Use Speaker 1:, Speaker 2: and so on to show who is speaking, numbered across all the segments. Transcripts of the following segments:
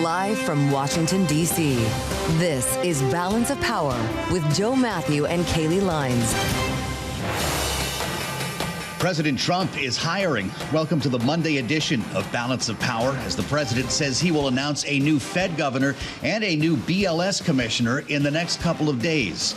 Speaker 1: Live from Washington, D.C., this is Balance of Power with Joe Matthew and Kailey Leinz.
Speaker 2: President Trump is hiring. Welcome to the Monday edition of Balance of Power, as the president says he will announce a new Fed governor and a new BLS commissioner in the next couple of days.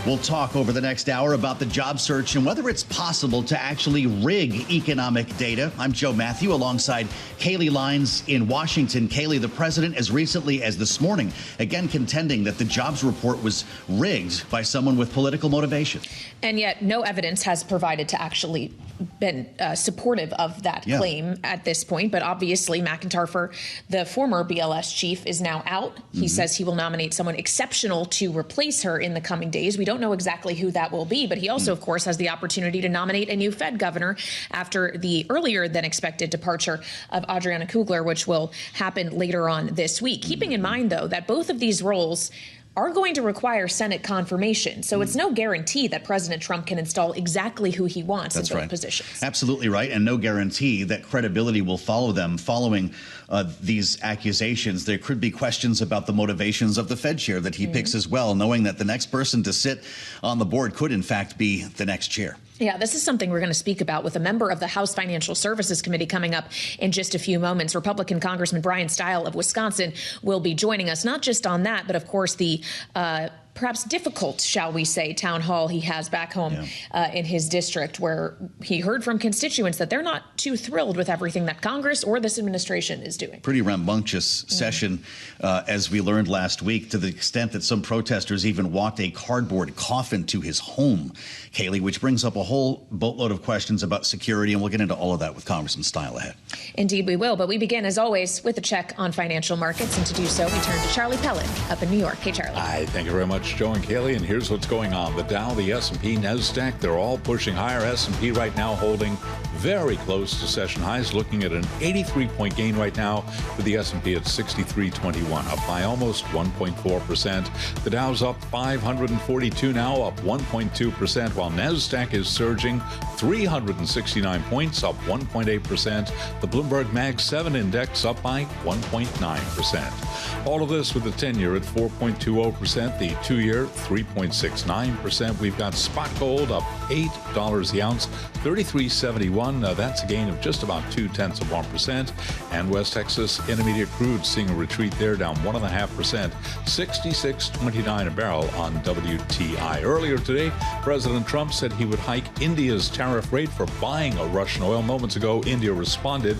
Speaker 2: We'll talk over the next hour about the job search and whether it's possible to actually rig economic data. I'm Joe Matthew alongside Kailey Leinz in Washington. Kailey, the president, as recently as this morning, again contending that the jobs report was rigged by someone with political motivation.
Speaker 3: And yet no evidence has provided to actually been supportive of that claim at this point. But obviously, McIntyre, the former BLS chief, is now out. He says he will nominate someone exceptional to replace her in the coming days. We don't know exactly who that will be, but he also, of course, has the opportunity to nominate a new Fed governor after the earlier than expected departure of Adriana Kugler, which will happen later on this week. Keeping in mind, though, that both of these roles are going to require Senate confirmation. So it's no guarantee that President Trump can install exactly who he wants in both positions.
Speaker 2: Absolutely right. And no guarantee that credibility will follow them following these accusations. There could be questions about the motivations of the Fed chair that he picks as well, knowing that the next person to sit on the board could, in fact, be the next chair.
Speaker 3: Yeah, this is something we're going to speak about with a member of the House Financial Services Committee coming up in just a few moments. Republican Congressman Bryan Steil of Wisconsin will be joining us, not just on that, but of course the perhaps difficult, shall we say, town hall he has back home in his district, where he heard from constituents that they're not too thrilled with everything that Congress or this administration is doing.
Speaker 2: Pretty rambunctious session, as we learned last week, to the extent that some protesters even walked a cardboard coffin to his home, Kailey, which brings up a whole boatload of questions about security, and we'll get into all of that with Congressman Steil ahead.
Speaker 3: Indeed, we will. But we begin, as always, with a check on financial markets. And to do so, we turn to Charlie Pellet up in New York. Hey, Charlie.
Speaker 4: Hi, thank you very much, Joe and Kailey. And here's what's going on. The Dow, the S&P, NASDAQ, they're all pushing higher. S&P right now holding very close to session highs, looking at an 83-point gain right now, with the S&P at 63.21, up by almost 1.4%. The Dow's up 542 now, up 1.2%, while NASDAQ is surging 369 points, up 1.8%. The Bloomberg Mag 7 index up by 1.9%. All of this with the 10-year at 4.20%, the 2-year 3.69%. We've got spot gold up $8 the ounce, $33.71. That's a gain of just about 0.2%. And West Texas Intermediate crude seeing a retreat there, down 1.5%, $66.29 a barrel on WTI. Earlier today, President Trump said he would hike India's tariff rate for buying Russian oil. Moments ago, India responded,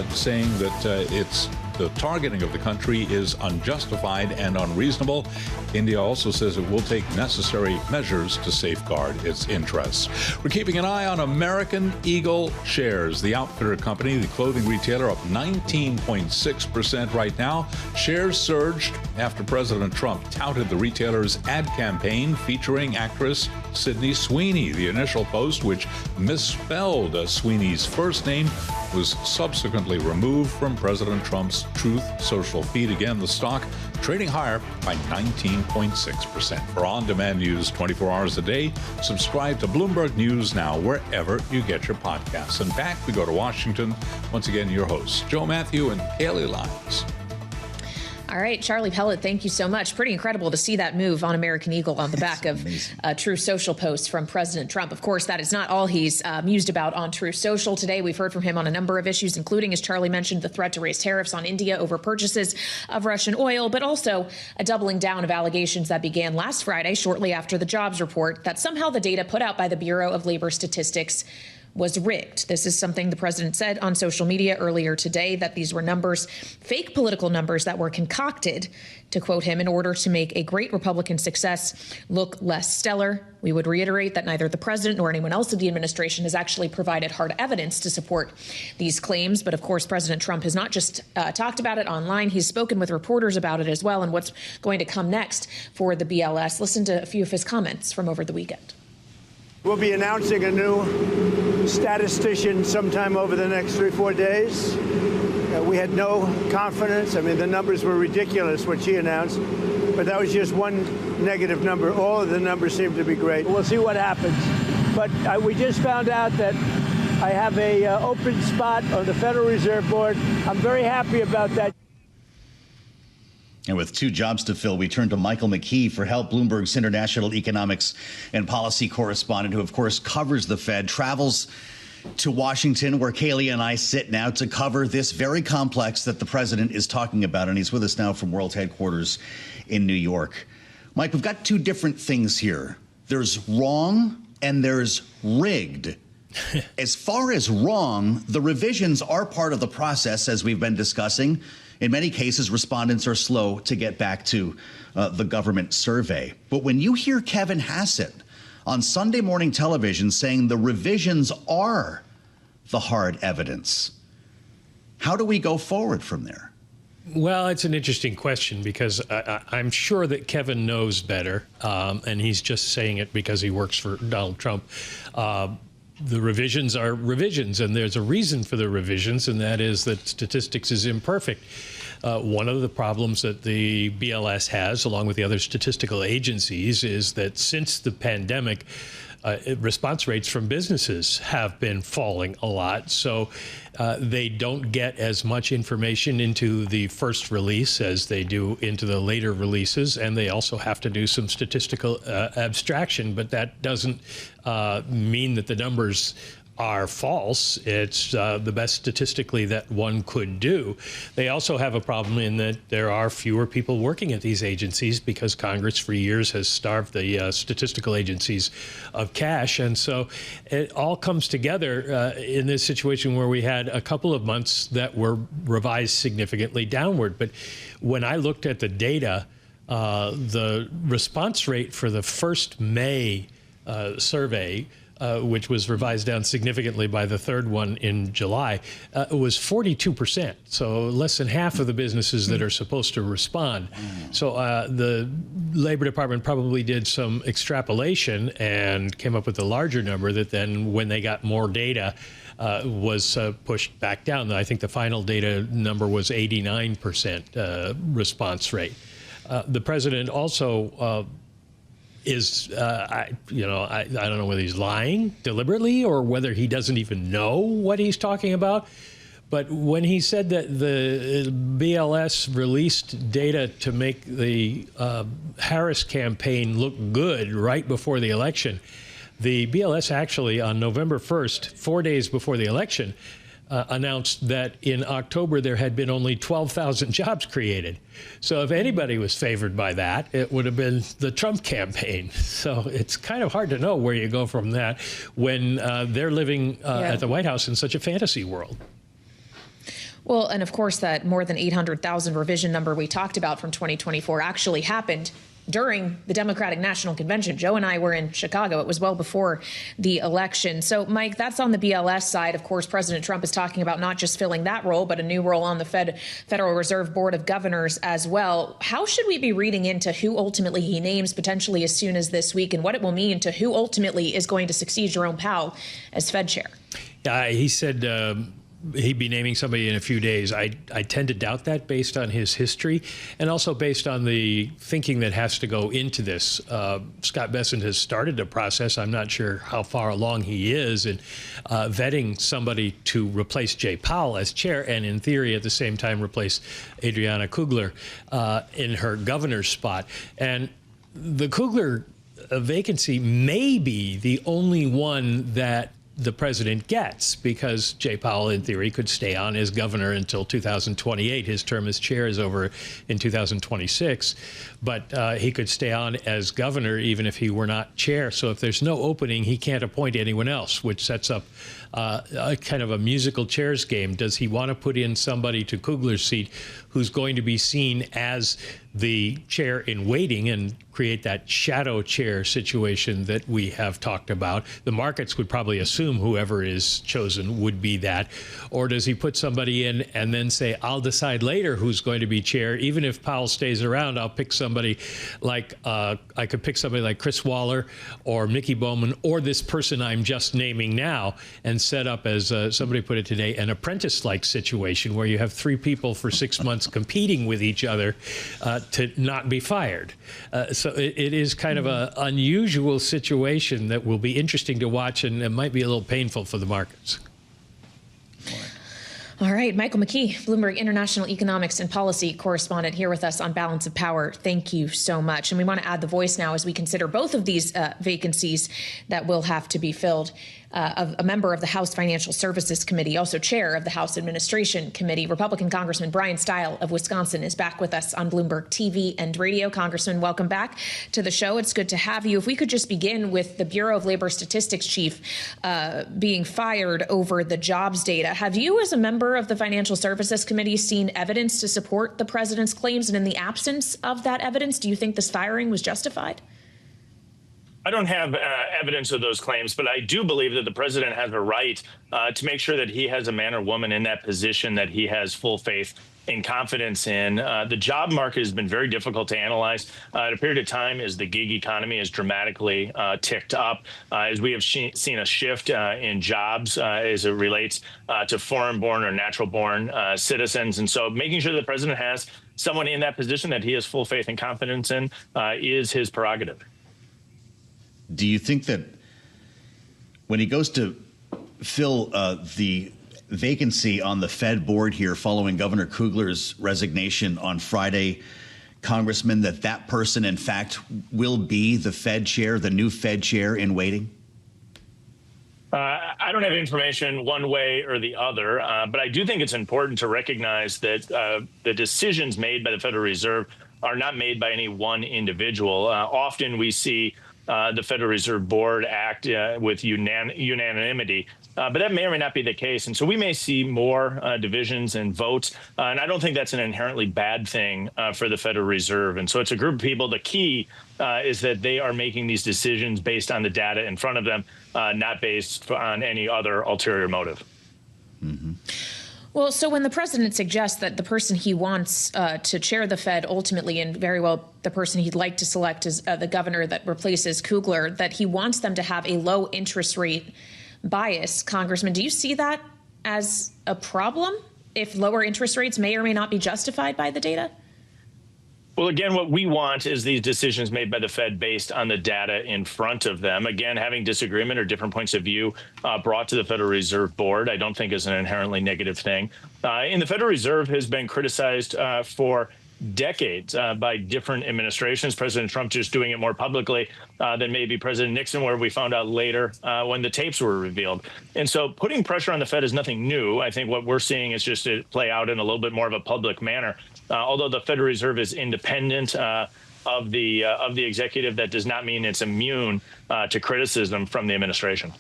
Speaker 4: saying that the targeting of the country is unjustified and unreasonable. India also says it will take necessary measures to safeguard its interests. We're keeping an eye on American Eagle shares. The outfitter company, the clothing retailer, up 19.6% right now. Shares surged after President Trump touted the retailer's ad campaign featuring actress Sydney Sweeney. The initial post, which misspelled Sweeney's first name, was subsequently removed from President Trump's Truth Social feed. Again, the stock trading higher by 19.6%. For on-demand news 24 hours a day, subscribe to Bloomberg News Now wherever you get your podcasts. And back we go to Washington. Once again, your hosts, Joe Matthew and Kailey Leinz.
Speaker 3: All right, Charlie Pellet, thank you so much. Pretty incredible to see that move on American Eagle on the back of Truth Social posts from President Trump. Of course, that is not all he's mused about on Truth Social. Today, we've heard from him on a number of issues, including, as Charlie mentioned, the threat to raise tariffs on India over purchases of Russian oil, but also a doubling down of allegations that began last Friday, shortly after the jobs report, that somehow the data put out by the Bureau of Labor Statistics was rigged. This is something the president said on social media earlier today, that these were numbers, fake political numbers that were concocted, to quote him, in order to make a great Republican success look less stellar. We would reiterate that neither the president nor anyone else in the administration has actually provided hard evidence to support these claims. But of course, President Trump has not just talked about it online. He's spoken with reporters about it as well, and what's going to come next for the BLS. Listen to a few of his comments from over the weekend.
Speaker 5: We'll be announcing a new statistician sometime over the next 3 or 4 days. We had no confidence. I mean, the numbers were ridiculous, what she announced, but that was just one negative number. All of the numbers seem to be great. We'll see what happens. But we just found out that I have a open spot on the Federal Reserve Board. I'm very happy about that.
Speaker 2: And with 2 jobs to fill, we turn to Michael McKee for Halt, Bloomberg's international economics and policy correspondent, who, of course, covers the Fed, travels to Washington, where Kailey and I sit now to cover this very complex that the president is talking about. And he's with us now from World Headquarters in New York. Mike, we've got 2 different things here. There's wrong and there's rigged. As far as wrong, the revisions are part of the process, as we've been discussing. In many cases, respondents are slow to get back to the government survey. But when you hear Kevin Hassett on Sunday morning television saying the revisions are the hard evidence, how do we go forward from there?
Speaker 6: Well, it's an interesting question because I'm sure that Kevin knows better, and he's just saying it because he works for Donald Trump. The revisions are revisions, and there's a reason for the revisions, and that is that statistics is imperfect. One of the problems that the BLS has, along with the other statistical agencies, is that since the pandemic, response rates from businesses have been falling a lot. So they don't get as much information into the first release as they do into the later releases. And they also have to do some statistical abstraction. But that doesn't mean that the numbers are false. It's the best statistically that one could do. They also have a problem in that there are fewer people working at these agencies because Congress for years has starved the statistical agencies of cash. And so it all comes together in this situation where we had a couple of months that were revised significantly downward. But when I looked at the data, the response rate for the first May survey, which was revised down significantly by the third one in July, was 42%. So less than half of the businesses that are supposed to respond. So the Labor Department probably did some extrapolation and came up with a larger number that then, when they got more data, was pushed back down. I think the final data number was 89% response rate. The president also I don't know whether he's lying deliberately or whether he doesn't even know what he's talking about. But when he said that the BLS released data to make the Harris campaign look good right before the election, the BLS actually on November 1st, 4 days before the election, announced that in October there had been only 12,000 jobs created. So if anybody was favored by that, it would have been the Trump campaign. So it's kind of hard to know where you go from that when they're living at the White House in such a fantasy world.
Speaker 3: Well, and of course, that more than 800,000 revision number we talked about from 2024 actually happened during the Democratic National Convention. Joe and I were in Chicago. It was well before the election. So, Mike, that's on the BLS side. Of course, President Trump is talking about not just filling that role, but a new role on the Federal Reserve Board of Governors as well. How should we be reading into who ultimately he names potentially as soon as this week, and what it will mean to who ultimately is going to succeed Jerome Powell as Fed chair?
Speaker 6: He said he'd be naming somebody in a few days. I tend to doubt that based on his history and also based on the thinking that has to go into this. Scott Bessent has started a process. I'm not sure how far along he is in vetting somebody to replace Jay Powell as chair and, in theory, at the same time replace Adriana Kugler in her governor's spot. And the Kugler vacancy may be the only one that the president gets, because Jay Powell, in theory, could stay on as governor until 2028. His term as chair is over in 2026, but he could stay on as governor even if he were not chair. So if there's no opening, he can't appoint anyone else, which sets up a kind of a musical chairs game. Does he want to put in somebody to Kugler's seat who's going to be seen as the chair in waiting and create that shadow chair situation that we have talked about? The markets would probably assume whoever is chosen would be that. Or does he put somebody in and then say, I'll decide later who's going to be chair? Even if Powell stays around, I'll pick somebody like, I could pick somebody like Chris Waller or Mickey Bowman or this person I'm just naming now and set up as somebody put it today, an apprentice-like situation where you have three people for 6 months competing with each other to not be fired. So it is kind of an unusual situation that will be interesting to watch, and it might be a little painful for the markets.
Speaker 3: All right, Michael McKee, Bloomberg International Economics and Policy Correspondent, here with us on Balance of Power. Thank you so much. And we want to add the voice now as we consider both of these vacancies that will have to be filled. Of a member of the House Financial Services Committee, also chair of the House Administration Committee, Republican Congressman Bryan Steil of Wisconsin is back with us on Bloomberg TV and radio. Congressman, welcome back to the show. It's good to have you. If we could just begin with the Bureau of Labor Statistics chief being fired over the jobs data. Have you, as a member of the Financial Services Committee, seen evidence to support the president's claims? And in the absence of that evidence, do you think this firing was justified?
Speaker 7: I don't have evidence of those claims, but I do believe that the president has a right to make sure that he has a man or woman in that position that he has full faith and confidence in. The job market has been very difficult to analyze at a period of time as the gig economy has dramatically ticked up, as we have seen a shift in jobs as it relates to foreign-born or natural-born citizens. And so making sure the president has someone in that position that he has full faith and confidence in is his prerogative.
Speaker 2: Do you think that when he goes to fill the vacancy on the Fed board here following Governor Kugler's resignation on Friday, Congressman, that person, in fact, will be the Fed chair, the new Fed chair in waiting?
Speaker 7: I don't have information one way or the other, but I do think it's important to recognize that the decisions made by the Federal Reserve are not made by any one individual. Often we see the Federal Reserve Board act with unanimity, but that may or may not be the case. And so we may see more divisions and votes, and I don't think that's an inherently bad thing for the Federal Reserve. And so it's a group of people. The key is that they are making these decisions based on the data in front of them, not based on any other ulterior motive.
Speaker 2: Mm-hmm.
Speaker 3: Well, so when the president suggests that the person he wants to chair the Fed ultimately, and very well the person he'd like to select is the governor that replaces Kugler, that he wants them to have a low interest rate bias, Congressman, do you see that as a problem if lower interest rates may or may not be justified by the data?
Speaker 7: Well, again, what we want is these decisions made by the Fed based on the data in front of them. Again, having disagreement or different points of view brought to the Federal Reserve Board, I don't think is an inherently negative thing. And the Federal Reserve has been criticized for decades by different administrations. President Trump just doing it more publicly than maybe President Nixon, where we found out later when the tapes were revealed. And so putting pressure on the Fed is nothing new. I think what we're seeing is just it play out in a little bit more of a public manner. Although the Federal Reserve is independent of the executive, that does not mean it's immune to criticism from the administration.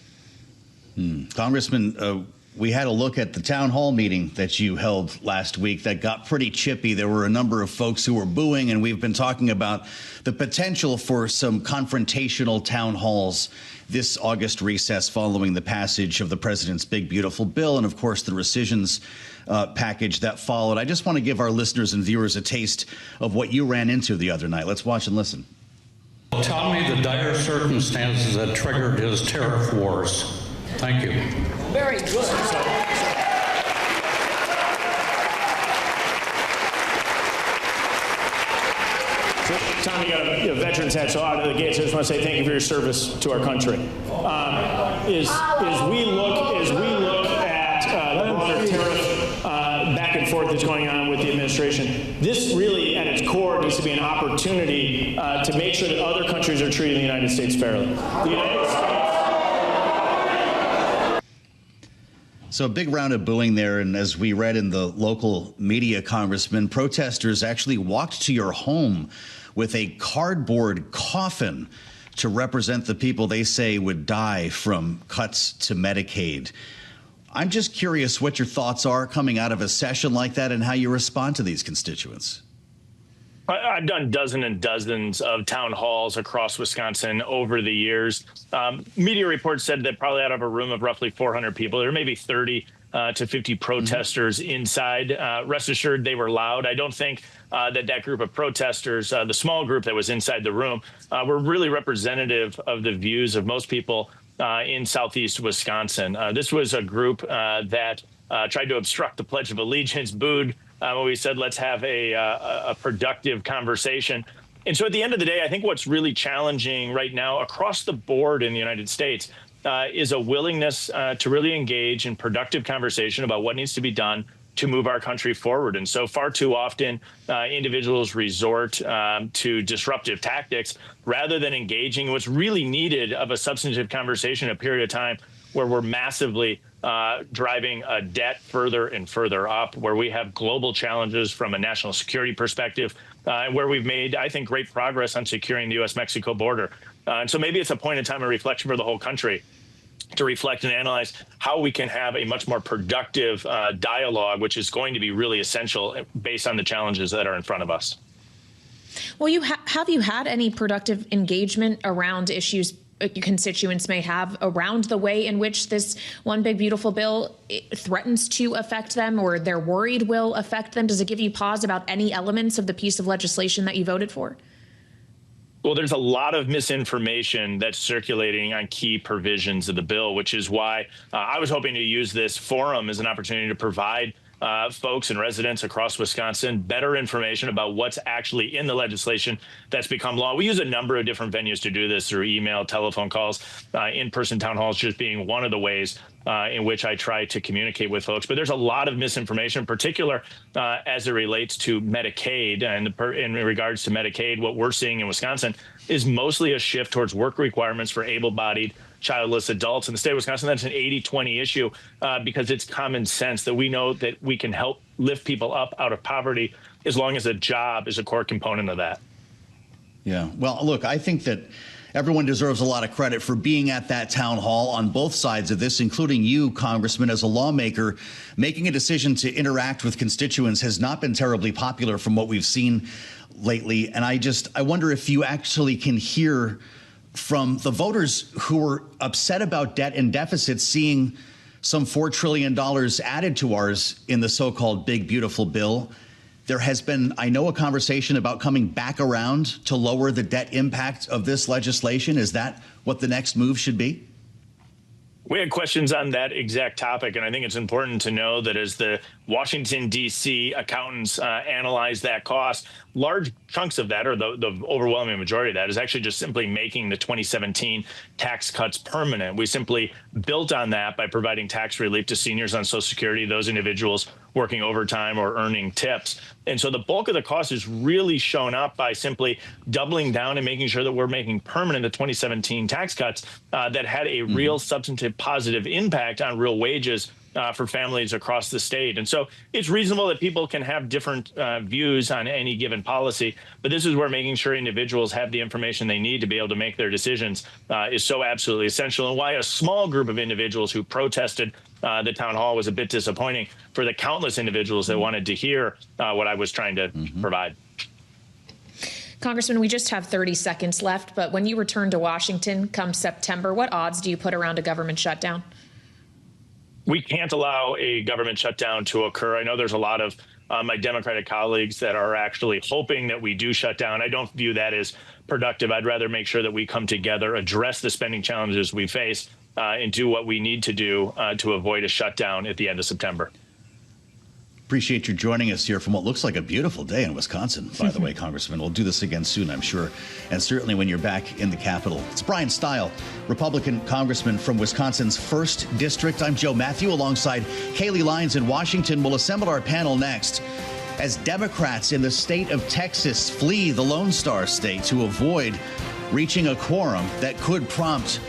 Speaker 2: Congressman, we had a look at the town hall meeting that you held last week that got pretty chippy. There were a number of folks who were booing, and we've been talking about the potential for some confrontational town halls this August recess following the passage of the president's big, beautiful bill and, of course, the rescissions package that followed. I just want to give our listeners and viewers a taste of what you ran into the other night. Let's watch and listen.
Speaker 8: Tell me the dire circumstances that triggered his tariff wars. Thank you.
Speaker 9: Very good.
Speaker 10: Tom, you got a veteran's hat, so out of the gates, I just want to say thank you for your service to our country. As we look at the broader tariff back and forth that's going on with the administration, this really, at its core, needs to be an opportunity to make sure that other countries are treating the United States fairly. The United States.
Speaker 2: So a big round of booing there, and as we read in the local media, Congressman, protesters actually walked to your home with a cardboard coffin to represent the people they say would die from cuts to Medicaid. I'm just curious what your thoughts are coming out of a session like that and how you respond to these constituents.
Speaker 7: I've done dozens and dozens of town halls across Wisconsin over the years. Media reports said that probably out of a room of roughly 400 people, there may be 30 to 50 protesters inside. Rest assured, they were loud. I don't think that group of protesters, the small group that was inside the room, were really representative of the views of most people in southeast Wisconsin. This was a group that tried to obstruct the Pledge of Allegiance, booed when we said, let's have a productive conversation. And so at the end of the day, I think what's really challenging right now across the board in the United States is a willingness to really engage in productive conversation about what needs to be done to move our country forward. And so far too often, individuals resort to disruptive tactics rather than engaging what's really needed of a substantive conversation, a period of time where we're massively driving debt further and further up, where we have global challenges from a national security perspective, and where we've made, I think, great progress on securing the U.S.-Mexico border. And so maybe it's a point in time of reflection for the whole country to reflect and analyze how we can have a much more productive dialogue, which is going to be really essential based on the challenges that are in front of us.
Speaker 3: Well, have you had any productive engagement around issues constituents may have around the way in which this one big beautiful bill threatens to affect them, or they're worried will affect them? Does it give you pause about any elements of the piece of legislation that you voted for?
Speaker 7: Well, there's a lot of misinformation that's circulating on key provisions of the bill, which is why I was hoping to use this forum as an opportunity to provide folks and residents across Wisconsin better information about what's actually in the legislation that's become law. We use a number of different venues to do this, through email, telephone calls, in-person town halls just being one of the ways in which I try to communicate with folks. But there's a lot of misinformation, in particular as it relates to Medicaid. And in regards to Medicaid, what we're seeing in Wisconsin is mostly a shift towards work requirements for able-bodied childless adults in the state of Wisconsin. That's an 80-20 issue because it's common sense that we know that we can help lift people up out of poverty as long as a job is a core component of that.
Speaker 2: Yeah. Well, look, I think that everyone deserves a lot of credit for being at that town hall on both sides of this, including you, Congressman, as a lawmaker. Making a decision to interact with constituents has not been terribly popular from what we've seen lately. And I wonder if you actually can hear from the voters who were upset about debt and deficits, seeing some $4 trillion added to ours in the so-called big, beautiful bill. There has been, I know, a conversation about coming back around to lower the debt impact of this legislation. Is that what the next move should be?
Speaker 7: We had questions on that exact topic, and I think it's important to know that as the Washington, D.C. accountants analyze that cost, large chunks of that, or the overwhelming majority of that, is actually just simply making the 2017 tax cuts permanent. We simply built on that by providing tax relief to seniors on Social Security, those individuals working overtime or earning tips. And so the bulk of the cost is really shown up by simply doubling down and making sure that we're making permanent the 2017 tax cuts that had a real substantive positive impact on real wages for families across the state. And so it's reasonable that people can have different views on any given policy, but this is where making sure individuals have the information they need to be able to make their decisions is so absolutely essential, and why a small group of individuals who protested the town hall was a bit disappointing for the countless individuals that wanted to hear what I was trying to provide.
Speaker 3: Congressman, we just have 30 seconds left, but when you return to Washington come September, what odds do you put around a government shutdown?
Speaker 7: We can't allow a government shutdown to occur. I know there's a lot of my Democratic colleagues that are actually hoping that we do shut down. I don't view that as productive. I'd rather make sure that we come together, address the spending challenges we face, and do what we need to do to avoid a shutdown at the end of September.
Speaker 2: Appreciate you joining us here from what looks like a beautiful day in Wisconsin, by the way, Congressman. We'll do this again soon, I'm sure, and certainly when you're back in the Capitol. It's Bryan Steil, Republican Congressman from Wisconsin's 1st District. I'm Joe Matthew alongside Kailey Leinz in Washington. We'll assemble our panel next as Democrats in the state of Texas flee the Lone Star State to avoid reaching a quorum that could prompt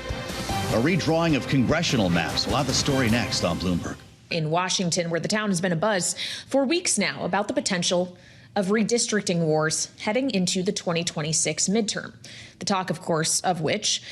Speaker 2: a redrawing of congressional maps. We'll have the story next on Bloomberg.
Speaker 3: In Washington, where the town has been abuzz for weeks now about the potential of redistricting wars heading into the 2026 midterm. The talk, of course, of which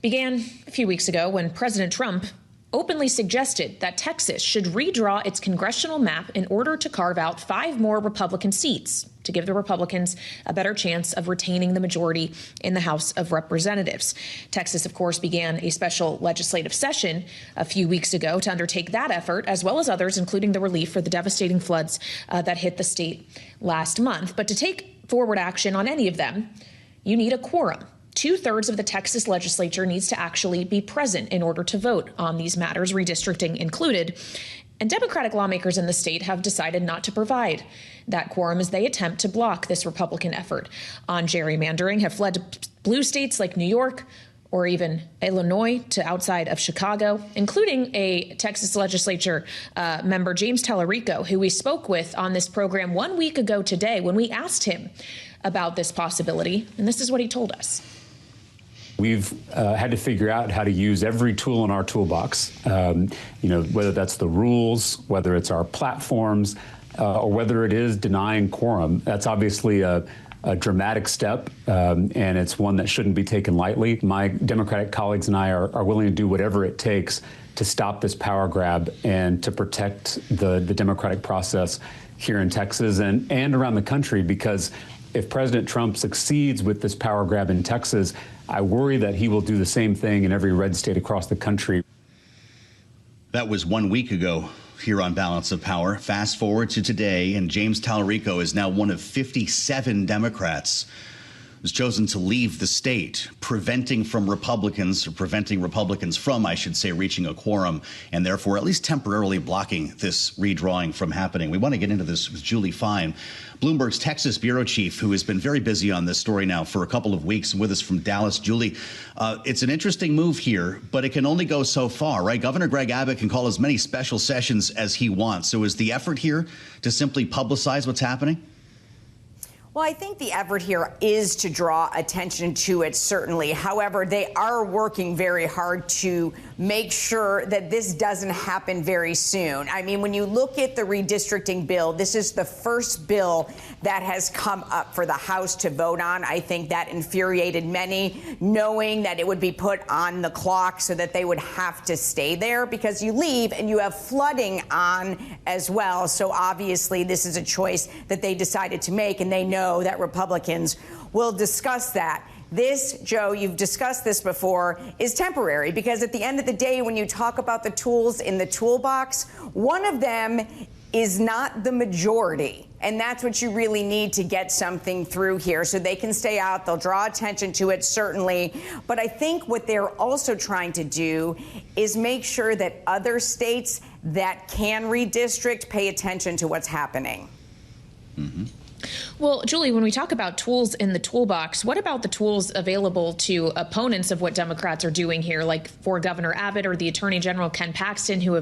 Speaker 3: began a few weeks ago when President Trump openly suggested that Texas should redraw its congressional map in order to carve out 5 more Republican seats to give the Republicans a better chance of retaining the majority in the House of Representatives. Texas, of course, began a special legislative session a few weeks ago to undertake that effort, as well as others, including the relief for the devastating floods that hit the state last month. But to take forward action on any of them, you need a quorum. 2/3 of the Texas legislature needs to actually be present in order to vote on these matters, redistricting included. And Democratic lawmakers in the state have decided not to provide that quorum as they attempt to block this Republican effort on gerrymandering, have fled to blue states like New York or even Illinois to outside of Chicago, including a Texas legislature member, James Tallarico, who we spoke with on this program 1 week ago today when we asked him about this possibility. And this is what he told us.
Speaker 9: We've had to figure out how to use every tool in our toolbox, whether that's the rules, whether it's our platforms, or whether it is denying quorum. That's obviously a dramatic step, and it's one that shouldn't be taken lightly. My Democratic colleagues and I are willing to do whatever it takes to stop this power grab and to protect the democratic process here in Texas and around the country, because if President Trump succeeds with this power grab in Texas, I worry that he will do the same thing in every red state across the country.
Speaker 2: That was 1 week ago here on Balance of Power. Fast forward to today, and James Tallarico is now one of 57 Democrats who's chosen to leave the state, preventing Republicans from, I should say, reaching a quorum, and therefore at least temporarily blocking this redrawing from happening. We want to get into this with Julie Fine, Bloomberg's Texas bureau chief, who has been very busy on this story now for a couple of weeks, and with us from Dallas. Julie, it's an interesting move here, but it can only go so far, right? Governor Greg Abbott can call as many special sessions as he wants. So is the effort here to simply publicize what's happening?
Speaker 11: Well, I think the effort here is to draw attention to it, certainly. However, they are working very hard to make sure that this doesn't happen very soon. I mean, when you look at the redistricting bill, this is the first bill that has come up for the House to vote on. I think that infuriated many, knowing that it would be put on the clock so that they would have to stay there, because you leave and you have flooding on as well. So obviously, this is a choice that they decided to make, and they know that Republicans will discuss that. This, Joe, you've discussed this before, is temporary, because at the end of the day, when you talk about the tools in the toolbox, one of them is not the majority. And that's what you really need to get something through here, so they can stay out. They'll draw attention to it, certainly. But I think what they're also trying to do is make sure that other states that can redistrict pay attention to what's happening.
Speaker 2: Mm-hmm.
Speaker 3: Well, Julie, when we talk about tools in the toolbox, what about the tools available to opponents of what Democrats are doing here, like for Governor Abbott or the Attorney General Ken Paxton, who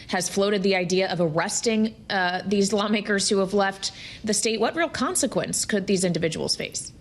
Speaker 3: has floated the idea of arresting these lawmakers who have left the state? What real consequence could these individuals face?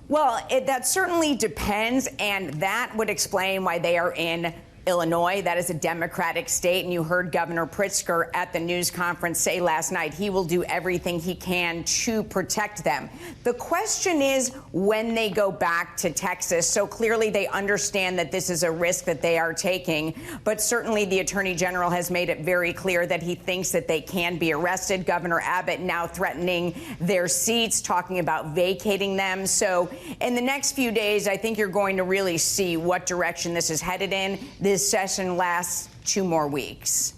Speaker 11: Well, that certainly depends, and that would explain why they are in Illinois. That is a Democratic state, and you heard Governor Pritzker at the news conference say last night he will do everything he can to protect them. The question is when they go back to Texas. So clearly they understand that this is a risk that they are taking, but certainly the Attorney General has made it very clear that he thinks that they can be arrested. Governor Abbott now threatening their seats, talking about vacating them. So in the next few days, I think you're going to really see what direction this is headed in. This session lasts 2 more weeks.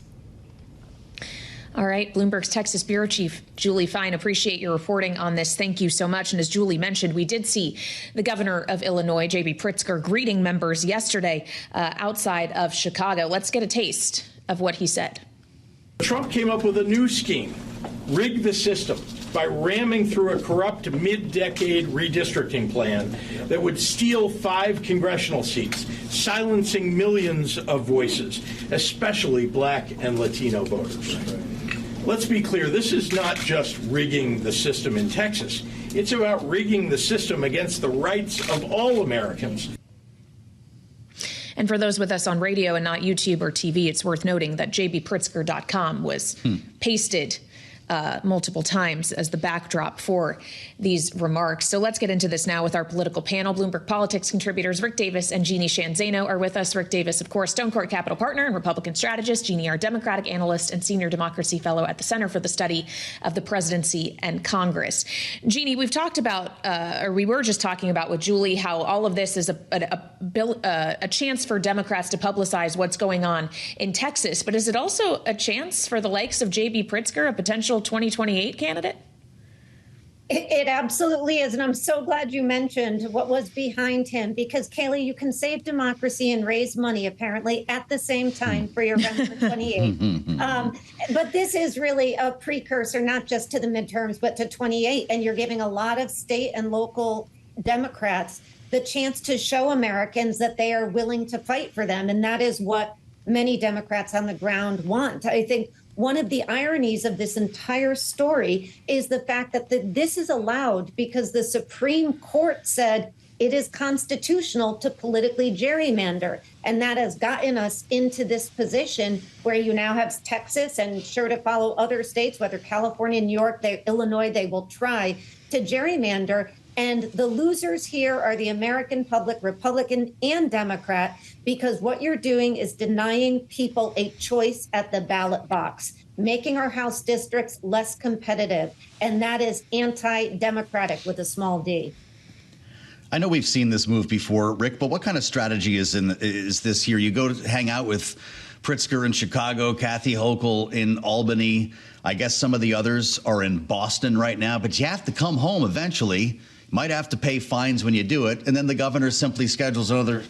Speaker 3: All right. Bloomberg's Texas bureau chief, Julie Fine, appreciate your reporting on this. Thank you so much. And as Julie mentioned, we did see the governor of Illinois, J.B. Pritzker, greeting members yesterday outside of Chicago. Let's get a taste of what he said.
Speaker 10: Trump came up with a new scheme, rig the system, by ramming through a corrupt mid-decade redistricting plan that would steal 5 congressional seats, silencing millions of voices, especially Black and Latino voters. Let's be clear, this is not just rigging the system in Texas. It's about rigging the system against the rights of all Americans.
Speaker 3: And for those with us on radio and not YouTube or TV, it's worth noting that jbpritzker.com was pasted multiple times as the backdrop for these remarks. So let's get into this now with our political panel. Bloomberg Politics contributors Rick Davis and Jeannie Shanzano are with us. Rick Davis, of course, Stonecourt Capital partner and Republican strategist. Jeannie, our Democratic analyst and senior democracy fellow at the Center for the Study of the Presidency and Congress. Jeannie, we've talked about, or we were just talking about with Julie, how all of this is a chance for Democrats to publicize what's going on in Texas. But is it also a chance for the likes of J.B. Pritzker, a potential 2028 candidate?
Speaker 12: It absolutely is. And I'm so glad you mentioned what was behind him, because, Kailey, you can save democracy and raise money, apparently, at the same time for your run for 28. But this is really a precursor, not just to the midterms, but to 28. And you're giving a lot of state and local Democrats the chance to show Americans that they are willing to fight for them. And that is what many Democrats on the ground want. I think one of the ironies of this entire story is the fact that this is allowed because the Supreme Court said it is constitutional to politically gerrymander. And that has gotten us into this position where you now have Texas and sure to follow other states, whether California, New York, Illinois, they will try to gerrymander. And the losers here are the American public, Republican and Democrat, because what you're doing is denying people a choice at the ballot box, making our House districts less competitive. And that is anti-democratic with a small d.
Speaker 2: I know we've seen this move before, Rick, but what kind of strategy is this here? You go to hang out with Pritzker in Chicago, Kathy Hochul in Albany. I guess some of the others are in Boston right now, but you have to come home eventually. Might have to pay fines when you do it, and then the governor simply schedules another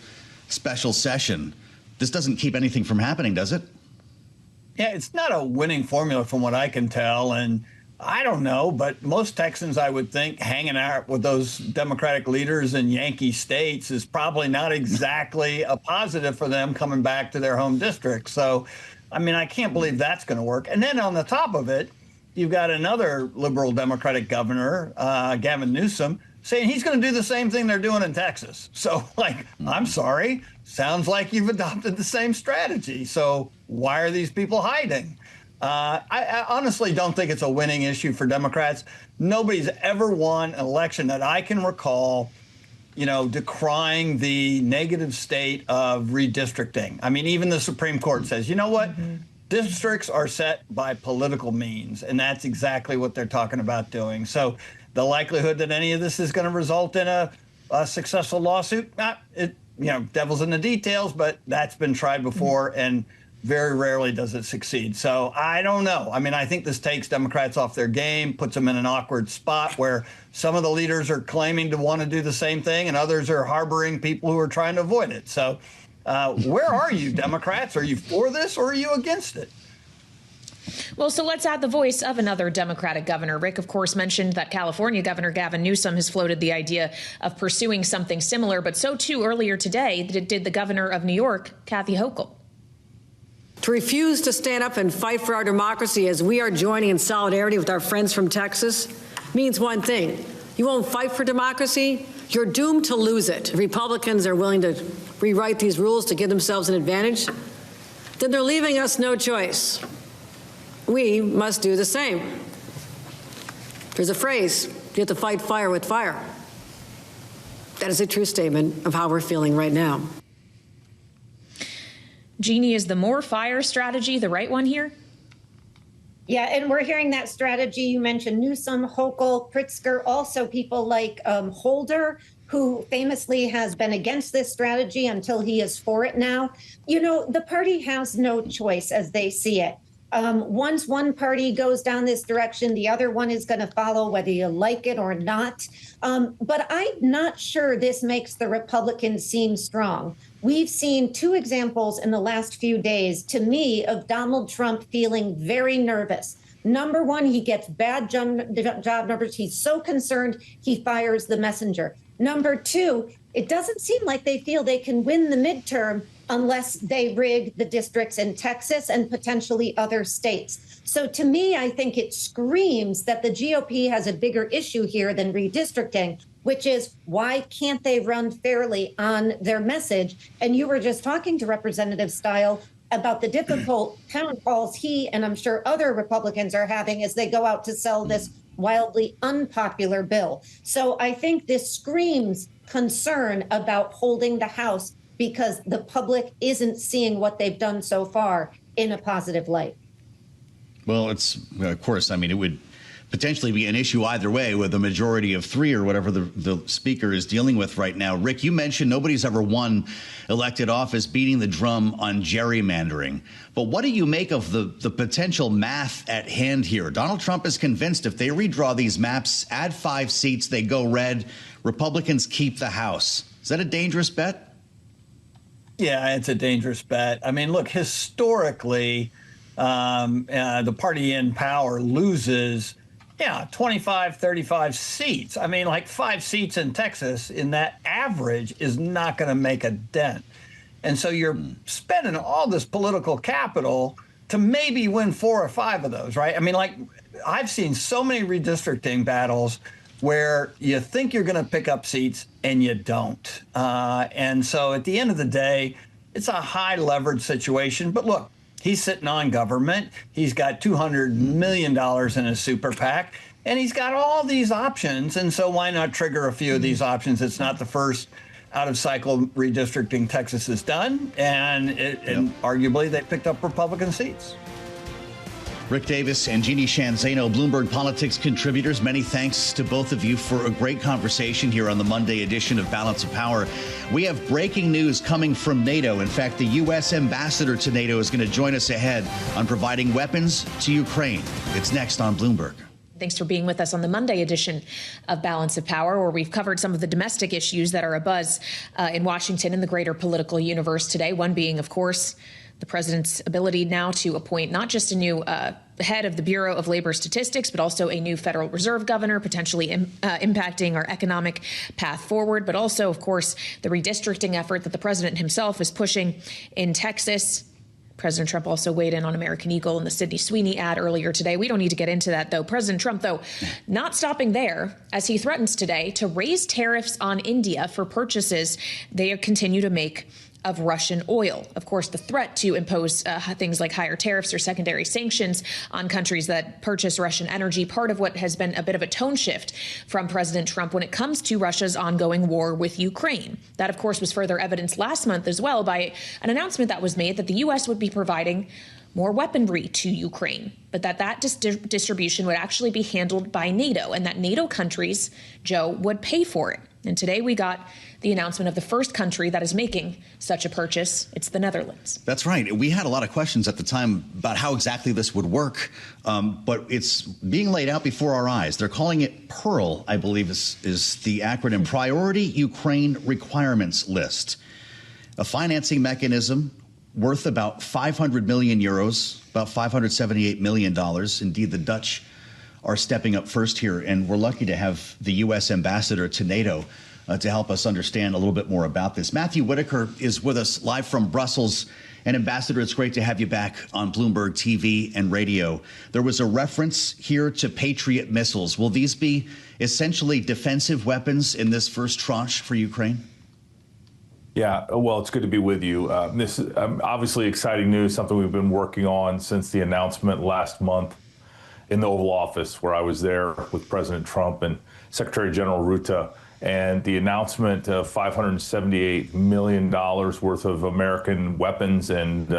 Speaker 2: special session. This doesn't keep anything from happening, does it?
Speaker 13: Yeah, it's not a winning formula from what I can tell, and I don't know, but most Texans, I would think, hanging out with those Democratic leaders in Yankee states is probably not exactly a positive for them coming back to their home district. So, I mean, I can't believe that's going to work. And then on the top of it, you've got another liberal Democratic governor, Gavin Newsom, saying he's going to do the same thing they're doing in Texas. So, like, I'm sorry, sounds like you've adopted the same strategy. So why are these people hiding? I honestly don't think it's a winning issue for Democrats. Nobody's ever won an election that I can recall, you know, decrying the negative state of redistricting. I mean, even the Supreme Court says, you know what? Districts are set by political means, and that's exactly what they're talking about doing. So the likelihood that any of this is going to result in a successful lawsuit, devil's in the details, but that's been tried before, and very rarely does it succeed. So I don't know. I mean, I think this takes Democrats off their game, puts them in an awkward spot where some of the leaders are claiming to want to do the same thing, and others are harboring people who are trying to avoid it. So where are you, Democrats? Are you for this or are you against it?
Speaker 3: Well, so let's add the voice of another Democratic governor. Rick, of course, mentioned that California Governor Gavin Newsom has floated the idea of pursuing something similar, but so too earlier today did the governor of New York, Kathy Hochul.
Speaker 14: To refuse to stand up and fight for our democracy as we are joining in solidarity with our friends from Texas means one thing. You won't fight for democracy, you're doomed to lose it. If Republicans are willing to rewrite these rules to give themselves an advantage, then they're leaving us no choice. We must do the same. There's a phrase, you have to fight fire with fire. That is a true statement of how we're feeling right now.
Speaker 3: Jeannie, is the more fire strategy the right one here?
Speaker 12: Yeah, and we're hearing that strategy. You mentioned Newsom, Hochul, Pritzker, also people like Holder, who famously has been against this strategy until he is for it now. You know, the party has no choice as they see it. Once one party goes down this direction, the other one is going to follow, whether you like it or not. But I'm not sure this makes the Republicans seem strong. We've seen two examples in the last few days, to me, of Donald Trump feeling very nervous. Number one, he gets bad job numbers. He's so concerned, he fires the messenger. Number two, it doesn't seem like they feel they can win the midterm unless they rig the districts in Texas and potentially other states. So to me, I think it screams that the GOP has a bigger issue here than redistricting, which is why can't they run fairly on their message? And you were just talking to Representative Steil about the difficult town calls he and I'm sure other Republicans are having as they go out to sell this wildly unpopular bill. So I think this screams concern about holding the House because the public isn't seeing what they've done so far in a positive light.
Speaker 2: Well, it's, of course, I mean, it would potentially be an issue either way with a majority of 3 or whatever the speaker is dealing with right now. Rick, you mentioned nobody's ever won elected office beating the drum on gerrymandering. But what do you make of the potential math at hand here? Donald Trump is convinced if they redraw these maps, add 5 seats, they go red, Republicans keep the House. Is that a dangerous bet?
Speaker 13: Yeah, it's a dangerous bet. I mean, look, historically, the party in power loses 25, 35 seats. I mean, like 5 seats in Texas in that average is not going to make a dent. And so you're spending all this political capital to maybe win 4 or 5 of those, right? I mean, like, I've seen so many redistricting battles where you think you're going to pick up seats and you don't. And so at the end of the day, it's a high leverage situation. But look, he's sitting on government. He's got $200 million in his super PAC, and he's got all these options. And so why not trigger a few of these options? It's not the first out-of-cycle redistricting Texas has done, and arguably they picked up Republican seats.
Speaker 2: Rick Davis and Jeannie Shanzano, Bloomberg Politics contributors, many thanks to both of you for a great conversation here on the Monday edition of Balance of Power. We have breaking news coming from NATO. In fact, the U.S. ambassador to NATO is going to join us ahead on providing weapons to Ukraine. It's next on Bloomberg.
Speaker 3: Thanks for being with us on the Monday edition of Balance of Power, where we've covered some of the domestic issues that are abuzz in Washington and the greater political universe today. One being, of course, the president's ability now to appoint not just a new head of the Bureau of Labor Statistics, but also a new Federal Reserve governor, potentially impacting our economic path forward. But also, of course, the redistricting effort that the president himself is pushing in Texas. President Trump also weighed in on American Eagle and the Sydney Sweeney ad earlier today. We don't need to get into that, though. President Trump, though, not stopping there, as he threatens today to raise tariffs on India for purchases they continue to make of Russian oil. Of course, the threat to impose things like higher tariffs or secondary sanctions on countries that purchase Russian energy, part of what has been a bit of a tone shift from President Trump when it comes to Russia's ongoing war with Ukraine. That, of course, was further evidenced last month as well by an announcement that was made that the U.S. would be providing more weaponry to Ukraine, but that distribution would actually be handled by NATO and that NATO countries, Joe, would pay for it. And today we got the announcement of the first country that is making such a purchase. It's the Netherlands.
Speaker 2: That's right. We had a lot of questions at the time about how exactly this would work, but it's being laid out before our eyes. They're calling it PEARL, I believe is the acronym, Priority Ukraine Requirements List, a financing mechanism worth about 500 million euros, about $578 million. Indeed, the Dutch are stepping up first here, and we're lucky to have the U.S. ambassador to NATO to help us understand a little bit more about this. Matthew Whitaker is with us live from Brussels. And Ambassador, it's great to have you back on Bloomberg TV and radio. There was a reference here to Patriot missiles. Will these be essentially defensive weapons in this first tranche for Ukraine?
Speaker 15: Yeah, well, it's good to be with you. This is obviously exciting news, something we've been working on since the announcement last month in the Oval Office, where I was there with President Trump and Secretary General Rutte, and the announcement of $578 million worth of American weapons and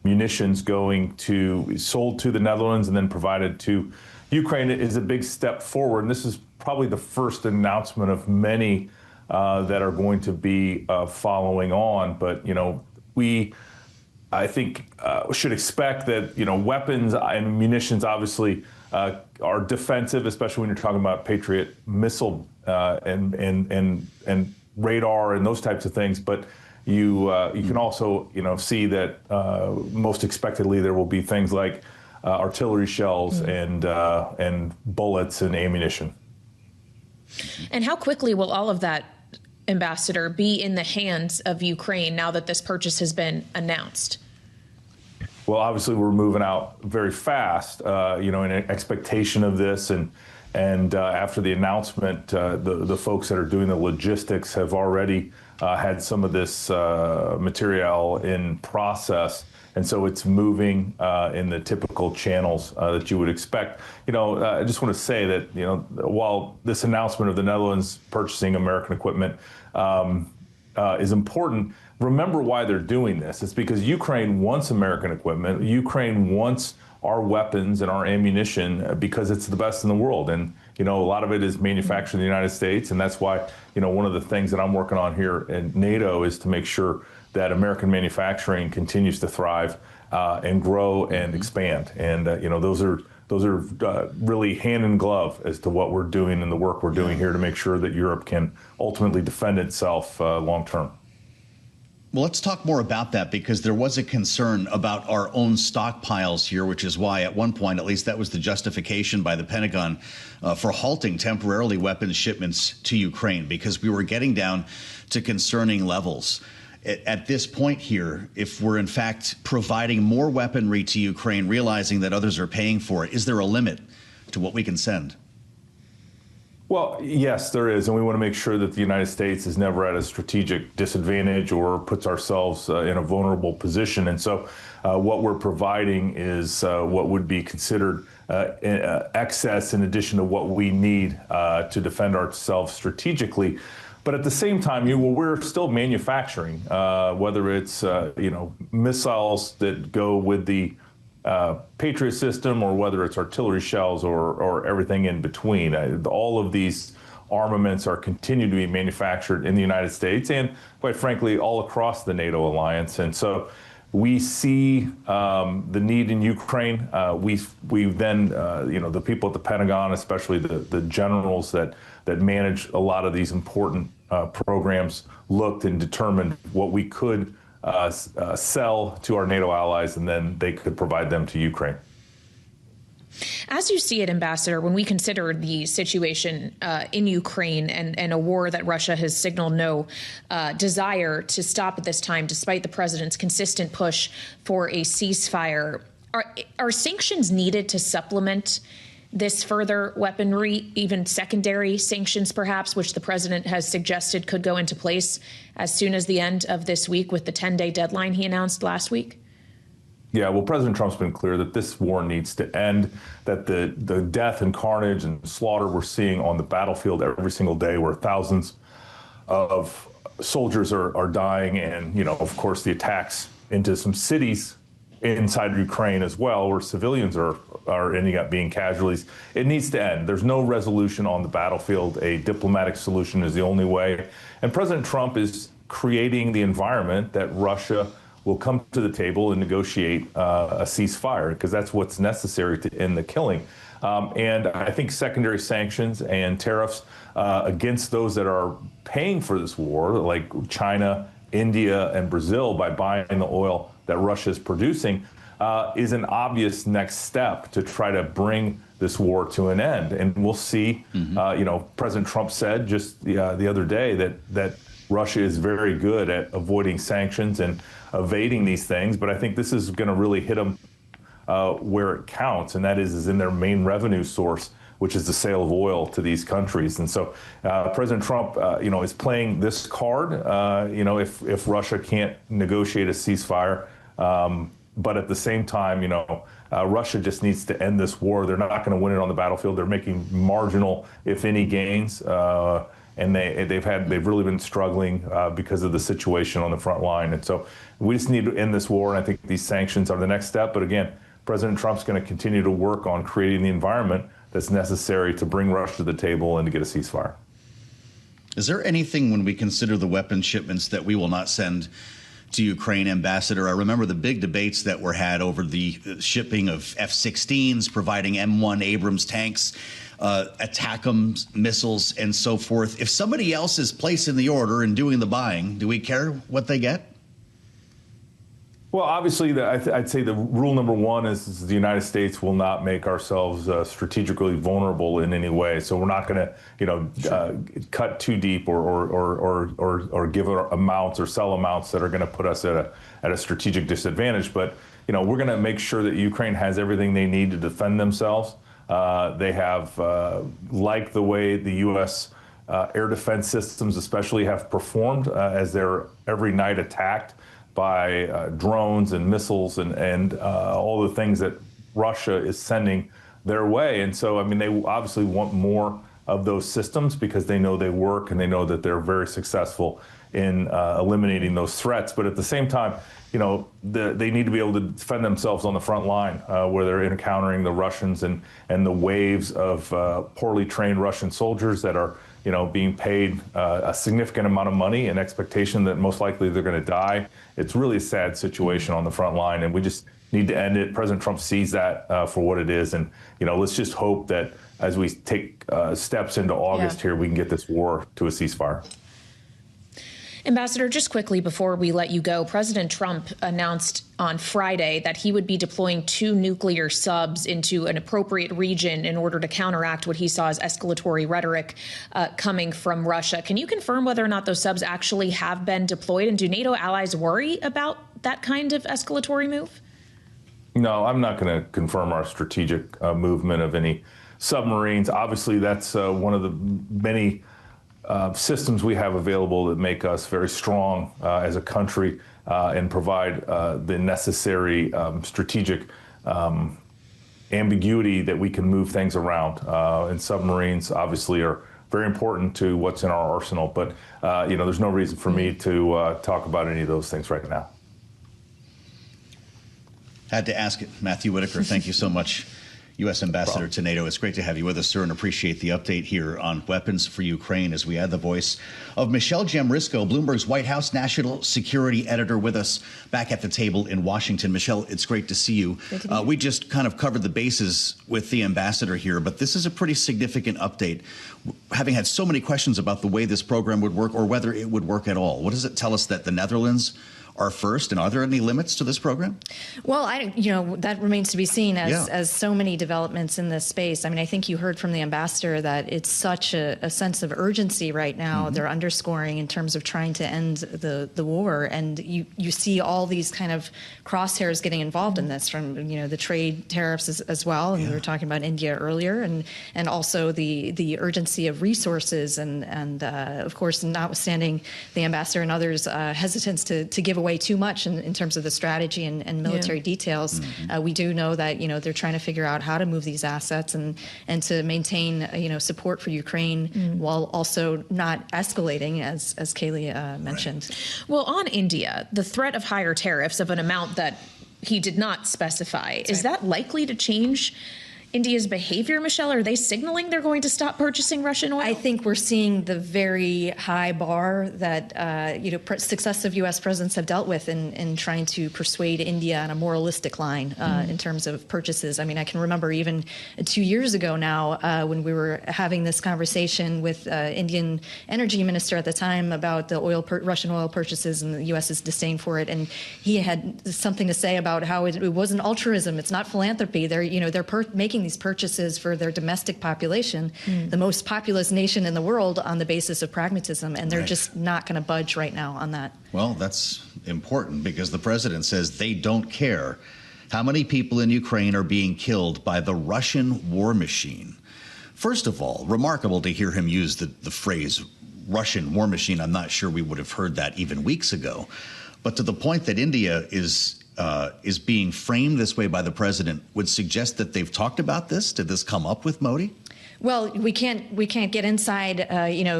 Speaker 15: munitions sold to the Netherlands and then provided to Ukraine is a big step forward. And this is probably the first announcement of many that are going to be following on. But, I think should expect that, weapons and munitions obviously are defensive, especially when you're talking about Patriot missile and radar and those types of things. But you can also, see that most expectedly there will be things like artillery shells and bullets and ammunition.
Speaker 3: And how quickly will all of that, Ambassador, be in the hands of Ukraine now that this purchase has been announced?
Speaker 15: Well, obviously, we're moving out very fast, in expectation of this. And after the announcement, the folks that are doing the logistics have already had some of this material in process. And so it's moving in the typical channels that you would expect. I just want to say that, while this announcement of the Netherlands purchasing American equipment is important, remember why they're doing this. It's because Ukraine wants American equipment. Ukraine wants our weapons and our ammunition because it's the best in the world. And, a lot of it is manufactured in the United States. And that's why, one of the things that I'm working on here in NATO is to make sure that American manufacturing continues to thrive and grow and expand. And, those are really hand in glove as to what we're doing and the work we're doing here to make sure that Europe can ultimately defend itself long term.
Speaker 2: Well, let's talk more about that, because there was a concern about our own stockpiles here, which is why at one point, at least that was the justification by the Pentagon for halting temporarily weapons shipments to Ukraine, because we were getting down to concerning levels. At this point here, if we're in fact providing more weaponry to Ukraine, realizing that others are paying for it, is there a limit to what we can send?
Speaker 15: Well, yes, there is. And we want to make sure that the United States is never at a strategic disadvantage or puts ourselves in a vulnerable position. And so what we're providing is what would be considered excess in addition to what we need to defend ourselves strategically. But at the same time, we're still manufacturing, whether it's missiles that go with the Patriot system, or whether it's artillery shells or everything in between. All of these armaments are continuing to be manufactured in the United States and, quite frankly, all across the NATO alliance. And so we see the need in Ukraine. We then, the people at the Pentagon, especially the generals that manage a lot of these important programs, looked and determined what we could sell to our NATO allies, and then they could provide them to Ukraine.
Speaker 3: As you see it, Ambassador, when we consider the situation in Ukraine and a war that Russia has signaled no desire to stop at this time, despite the president's consistent push for a ceasefire, are sanctions needed to supplement this further weaponry, even secondary sanctions perhaps, which the president has suggested could go into place as soon as the end of this week with the 10-day deadline he announced last week?
Speaker 15: Yeah, well, President Trump's been clear that this war needs to end, that the death and carnage and slaughter we're seeing on the battlefield every single day, where thousands of soldiers are dying, and, of course, the attacks into some cities inside Ukraine as well, where civilians are ending up being casualties. It needs to end. There's no resolution on the battlefield. A diplomatic solution is the only way. And President Trump is creating the environment that Russia will come to the table and negotiate a ceasefire, because that's what's necessary to end the killing. And I think secondary sanctions and tariffs against those that are paying for this war, like China, India, and Brazil, by buying the oil that Russia is producing, is an obvious next step to try to bring this war to an end. And we'll see, President Trump said just the other day that Russia is very good at avoiding sanctions and evading these things. But I think this is going to really hit them where it counts, and that is in their main revenue source, which is the sale of oil to these countries. And so President Trump, is playing this card, if Russia can't negotiate a ceasefire. But at the same time, Russia just needs to end this war. They're not going to win it on the battlefield. They're making marginal, if any, gains. And they've really been struggling because of the situation on the front line. And so we just need to end this war. And I think these sanctions are the next step. But again, President Trump's going to continue to work on creating the environment that's necessary to bring Russia to the table and to get a ceasefire.
Speaker 2: Is there anything, when we consider the weapon shipments, that we will not send to Ukraine, Ambassador? I remember the big debates that were had over the shipping of F-16s, providing M1 Abrams tanks, ATACMS missiles, and so forth. If somebody else is placing the order and doing the buying, do we care what they get?
Speaker 15: Well, obviously, I'd say the rule number one is the United States will not make ourselves strategically vulnerable in any way. So we're not going to, cut too deep or give amounts or sell amounts that are going to put us at a strategic disadvantage. But we're going to make sure that Ukraine has everything they need to defend themselves. They have, like the way the U.S. Air defense systems especially have performed as they're every night attacked by drones and missiles and all the things that Russia is sending their way. And so, they obviously want more of those systems because they know they work and they know that they're very successful in eliminating those threats. But at the same time, they need to be able to defend themselves on the front line where they're encountering the Russians and the waves of poorly trained Russian soldiers that are, being paid a significant amount of money in expectation that most likely they're going to die. It's really a sad situation on the front line, and we just need to end it. President Trump sees that for what it is, and let's just hope that as we take steps into August here, we can get this war to a ceasefire.
Speaker 3: Ambassador, just quickly before we let you go, President Trump announced on Friday that he would be deploying 2 nuclear subs into an appropriate region in order to counteract what he saw as escalatory rhetoric coming from Russia. Can you confirm whether or not those subs actually have been deployed? And do NATO allies worry about that kind of escalatory move?
Speaker 15: No, I'm not going to confirm our strategic movement of any submarines. Obviously, that's one of the many systems we have available that make us very strong as a country and provide the necessary strategic ambiguity that we can move things around. And submarines obviously are very important to what's in our arsenal. But, there's no reason for me to talk about any of those things right now.
Speaker 2: Had to ask it. Matthew Whitaker, thank you so much. U.S. Ambassador to NATO. It's great to have you with us, sir, and appreciate the update here on weapons for Ukraine as we add the voice of Michelle Jamrisko, Bloomberg's White House national security editor, with us back at the table in Washington. Michelle, it's great to see you. We just kind of covered the bases with the ambassador here, but this is a pretty significant update. Having had so many questions about the way this program would work or whether it would work at all, what does it tell us that the Netherlands are first, and are there any limits to this program?
Speaker 16: Well, that remains to be seen as so many developments in this space. I mean, I think you heard from the ambassador that it's such a sense of urgency right now. They're underscoring in terms of trying to end the war, and you see all these kind of crosshairs getting involved in this, from the trade tariffs as well, and we were talking about India earlier, and also the urgency of resources, and of course, notwithstanding the ambassador and others' hesitance to give away too much in terms of the strategy and military details. We do know that they're trying to figure out how to move these assets and to maintain support for Ukraine while also not escalating, as Kailey mentioned.
Speaker 3: Well, on India, the threat of higher tariffs of an amount that he did not specify, is that likely to change India's behavior, Michelle? Are they signaling they're going to stop purchasing Russian oil?
Speaker 16: I think we're seeing the very high bar that successive U.S. presidents have dealt with in trying to persuade India on a moralistic line in terms of purchases. I mean, I can remember even 2 years ago now when we were having this conversation with Indian energy minister at the time about the Russian oil purchases and the U.S.'s disdain for it, and he had something to say about how it wasn't altruism, it's not philanthropy. They're making these purchases for their domestic population, the most populous nation in the world, on the basis of pragmatism, and they're just not going to budge right now on that.
Speaker 2: Well, that's important because the president says they don't care how many people in Ukraine are being killed by the Russian war machine. First of all, remarkable to hear him use the phrase Russian war machine. I'm not sure we would have heard that even weeks ago. But to the point that India is being framed this way by the president would suggest that they've talked about this. Did this come up with Modi?
Speaker 16: Well, we can't get inside,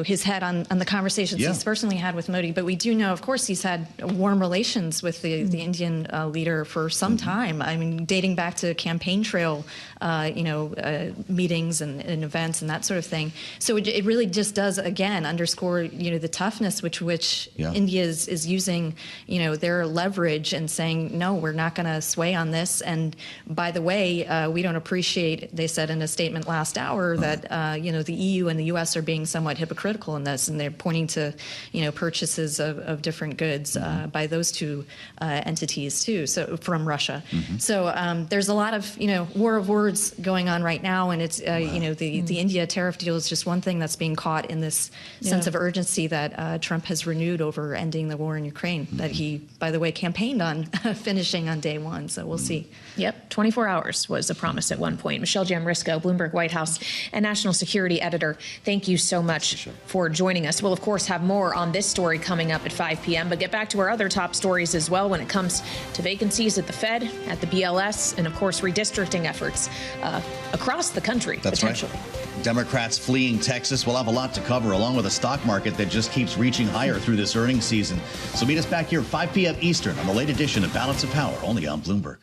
Speaker 16: his head on the conversations he's personally had with Modi, but we do know, of course, he's had warm relations with the Indian leader for some time. I mean, dating back to campaign trail, meetings and events and that sort of thing. So it really just does again underscore, the toughness which India is using, their leverage and saying, no, we're not going to sway on this. And by the way, we don't appreciate, they said in a statement last hour, that the EU and the U.S. are being somewhat hypocritical in this, and they're pointing to purchases of different goods by those two entities too, so from Russia. So there's a lot of war of words going on right now, and it's the India tariff deal is just one thing that's being caught in this sense of urgency that Trump has renewed over ending the war in Ukraine, that he, by the way, campaigned on finishing on day one. So we'll see.
Speaker 3: Yep, 24 hours was a promise at one point. Michelle Jamrisko, Bloomberg White House and national security editor, thank you so much for joining us. We'll, of course, have more on this story coming up at 5 p.m., but get back to our other top stories as well when it comes to vacancies at the Fed, at the BLS, and, of course, redistricting efforts across the country,
Speaker 2: That's
Speaker 3: potentially.
Speaker 2: Right. Democrats fleeing Texas. We'll have a lot to cover, along with a stock market that just keeps reaching higher through this earnings season. So meet us back here at 5 p.m. Eastern on the late edition of Balance of Power, only on Bloomberg.